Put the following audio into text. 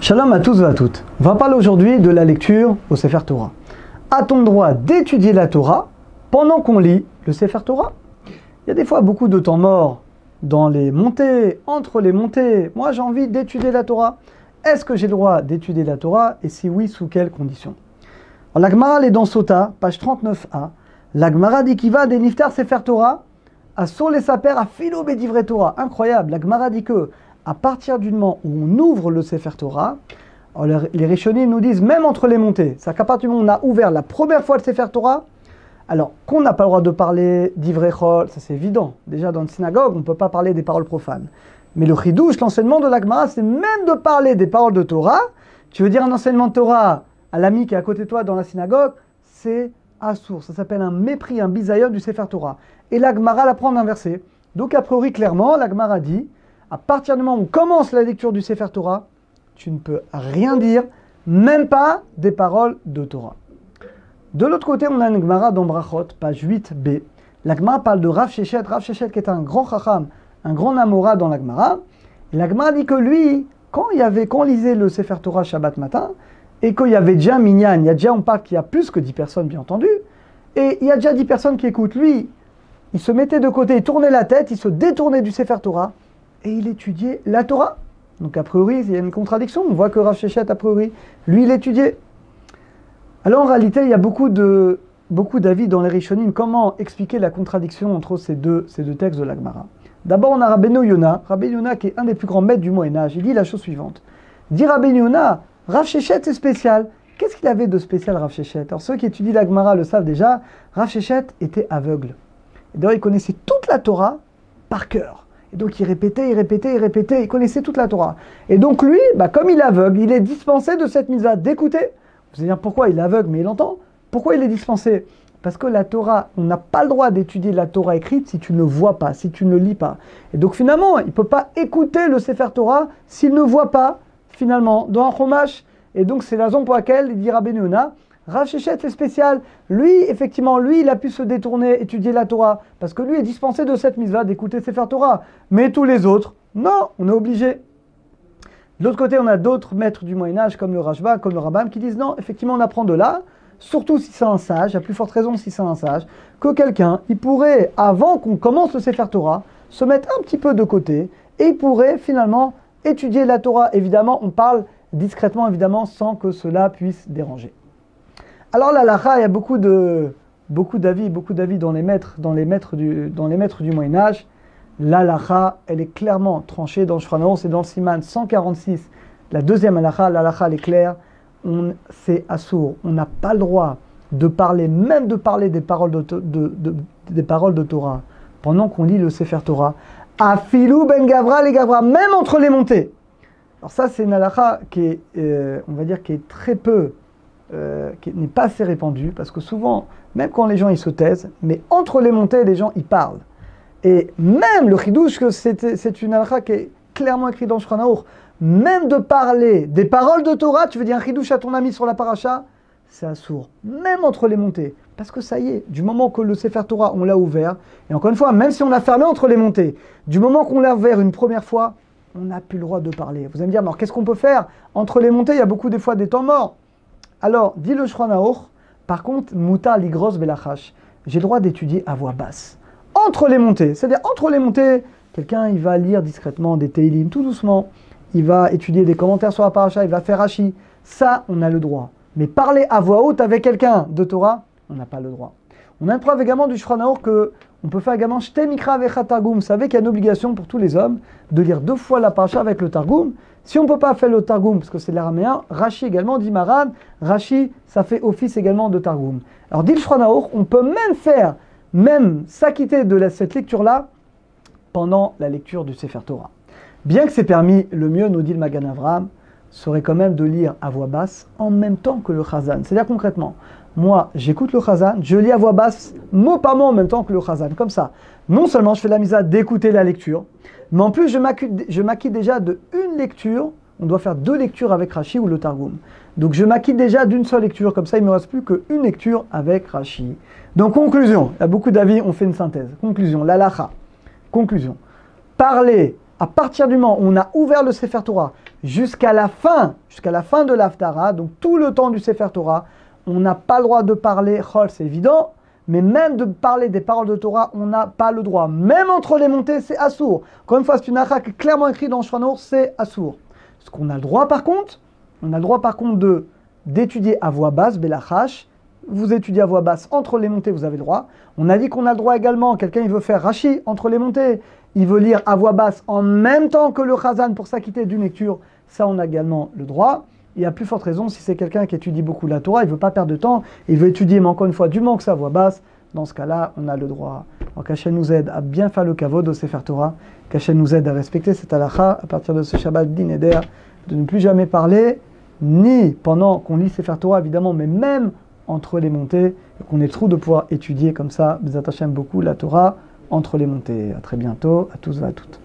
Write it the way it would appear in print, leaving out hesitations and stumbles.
Shalom à tous et à toutes. On va parler aujourd'hui de la lecture au Sefer Torah. A-t-on le droit d'étudier la Torah pendant qu'on lit le Sefer Torah? Il y a des fois beaucoup de temps mort dans les montées, entre les montées. Moi j'ai envie d'étudier la Torah. Est-ce que j'ai le droit d'étudier la Torah? Et si oui, sous quelles conditions? Alors, la Gemara est dans Sota, page 39a. La Gemara dit qu'il va des Niftar Sefer Torah à sur les saper à Philo Bedivre Torah. Incroyable. La Gemara dit que à partir du moment où on ouvre le Sefer Torah, les Rishonim nous disent, même entre les montées, c'est qu'à partir du moment où on a ouvert la première fois le Sefer Torah, alors qu'on n'a pas le droit de parler d'Ivrechol, ça c'est évident. Déjà dans une synagogue, on ne peut pas parler des paroles profanes. Mais le chidouche, l'enseignement de la Gemara, c'est même de parler des paroles de Torah. Tu veux dire un enseignement de Torah à l'ami qui est à côté de toi dans la synagogue, c'est assour. Ça s'appelle un mépris, un bisayon du Sefer Torah. Et la Gemara l'apprend inversé. Donc a priori, clairement, la Gemara dit, à partir du moment où on commence la lecture du Sefer Torah, tu ne peux rien dire, même pas des paroles de Torah. De l'autre côté, on a une Gemara dans Brachot, page 8b. La Gemara parle de Rav Sheshet qui est un grand chacham, un grand namora dans la Gemara. Et la Gemara dit que lui, quand on lisait le Sefer Torah Shabbat matin, et qu'il y avait déjà Minyan, on parle qu'il y a plus que 10 personnes, bien entendu, et il y a déjà 10 personnes qui écoutent. Lui, il se mettait de côté, il tournait la tête, il se détournait du Sefer Torah, et il étudiait la Torah. Donc a priori, il y a une contradiction. On voit que Rav Sheshet, a priori, lui, il étudiait. Alors en réalité, il y a beaucoup d'avis dans les Rishonim. Comment expliquer la contradiction entre ces deux textes de la Gemara? D'abord, on a Rabbeinu Yona. Rabbeinu Yona, qui est un des plus grands maîtres du Moyen-Âge, il dit la chose suivante. Dit Rabbeinu Yona, Rav Sheshet, c'est spécial. Qu'est-ce qu'il avait de spécial, Rav Sheshet? Alors ceux qui étudient la Gemara le savent déjà, Rav Sheshet était aveugle. Et d'ailleurs, il connaissait toute la Torah par cœur. Et donc il répétait, il connaissait toute la Torah. Et donc lui, comme il est aveugle, il est dispensé de cette mitzvah d'écouter. Vous allez dire pourquoi il est aveugle, mais il entend. Pourquoi il est dispensé? Parce que la Torah, on n'a pas le droit d'étudier la Torah écrite si tu ne vois pas, si tu ne lis pas. Et donc finalement, il ne peut pas écouter le Sefer Torah s'il ne voit pas, finalement, dans un Chumash. Et donc c'est la raison pour laquelle il dit Rabbeinu Yona, Rav Sheshet est spécial. Lui, effectivement, il a pu se détourner, étudier la Torah, parce que lui est dispensé de cette mitzvah d'écouter Sefer Torah. Mais tous les autres, non, on est obligé. De l'autre côté, on a d'autres maîtres du Moyen-Âge, comme le Rashba, comme le Rambam, qui disent non, effectivement, on apprend de là, surtout si c'est un sage, à plus forte raison si c'est un sage, que quelqu'un, il pourrait, avant qu'on commence le Sefer Torah, se mettre un petit peu de côté, et il pourrait finalement étudier la Torah. Évidemment, on parle discrètement, évidemment, sans que cela puisse déranger. Alors la halakha, il y a beaucoup d'avis dans les maîtres du Moyen-Âge. La halakha, elle est clairement tranchée dans le Shulchan Aruch, c'est dans le Siman 146. La deuxième halakha, la halakha, elle est claire. C'est assour. On n'a pas le droit de parler, même de parler des paroles de Torah pendant qu'on lit le Sefer Torah. Afilou ben Gavra les Gavra, même entre les montées. Alors ça, c'est une halakha qui est, on va dire, qui est très peu, qui n'est pas assez répandue, parce que souvent, même quand les gens ils se taisent, mais entre les montées, les gens ils parlent. Et même le chidouche, que c'est une halakha qui est clairement écrite dans le Shulchan Aruch, même de parler des paroles de Torah, tu veux dire un chidouche à ton ami sur la paracha, c'est assour, même entre les montées. Parce que ça y est, du moment que le Sefer Torah, on l'a ouvert, et encore une fois, même si on l'a fermé entre les montées, du moment qu'on l'a ouvert une première fois, on n'a plus le droit de parler. Vous allez me dire, alors qu'est-ce qu'on peut faire? Entre les montées, il y a beaucoup des fois des temps morts. Alors, dit le Shulchan Aruch, par contre, mutar ligros belachash, j'ai le droit d'étudier à voix basse. Entre les montées, c'est-à-dire entre les montées, quelqu'un il va lire discrètement des Teilim, tout doucement, il va étudier des commentaires sur la paracha, il va faire Rashi, ça on a le droit. Mais parler à voix haute avec quelqu'un de Torah, on n'a pas le droit. On a une preuve également du Shulchan Aruch que on peut faire également Shte Mikra Vecha Targum. Vous savez qu'il y a une obligation pour tous les hommes de lire 2 fois la paracha avec le Targum. Si on ne peut pas faire le Targum, parce que c'est l'araméen, Rashi également dit Maran, Rashi, ça fait office également de Targum. Alors dit le Shulchan Aruch, on peut même s'acquitter de cette lecture-là pendant la lecture du Sefer Torah. Bien que c'est permis, le mieux, nous dit le Magan Avraham, serait quand même de lire à voix basse en même temps que le Chazan. C'est-à-dire concrètement, moi, j'écoute le Chazan, je lis à voix basse, mot par mot en même temps que le Chazan, comme ça. Non seulement je fais la misa d'écouter la lecture, mais en plus je m'acquitte déjà de une lecture. On doit faire 2 lectures avec Rashi ou le Targum. Donc je m'acquitte déjà d'une seule lecture, comme ça il ne me reste plus qu'une lecture avec Rashi. Donc conclusion, il y a beaucoup d'avis, on fait une synthèse. Conclusion, l'halakha. Conclusion. Parler, à partir du moment où on a ouvert le Sefer Torah, jusqu'à la fin de l'Haftara, donc tout le temps du Sefer Torah, on n'a pas le droit de parler Chol, c'est évident, mais même de parler des paroles de Torah, on n'a pas le droit. Même entre les montées, c'est assour. Encore une fois, c'est une halakha qui est clairement écrite dans Shulchan, c'est assour. Ce qu'on a le droit par contre, d'étudier à voix basse, Belachash. Vous étudiez à voix basse entre les montées, vous avez le droit. On a dit qu'on a le droit également, quelqu'un il veut faire Rashi entre les montées, il veut lire à voix basse en même temps que le Chazan pour s'acquitter d'une lecture, ça on a également le droit. Et à plus forte raison, si c'est quelqu'un qui étudie beaucoup la Torah, il ne veut pas perdre de temps, il veut étudier, mais encore une fois, du moment que ça voix basse, dans ce cas-là, on a le droit. Alors qu'Hachem nous aide à bien faire le kavod au Sefer Torah, qu'Hachem nous aide à respecter cette halakha à partir de ce Shabbat d'Ineder, de ne plus jamais parler, ni pendant qu'on lit Sefer Torah évidemment, mais même entre les montées, et qu'on est trop de pouvoir étudier comme ça, Bezat Hachem beaucoup la Torah entre les montées. À très bientôt, à tous et à toutes.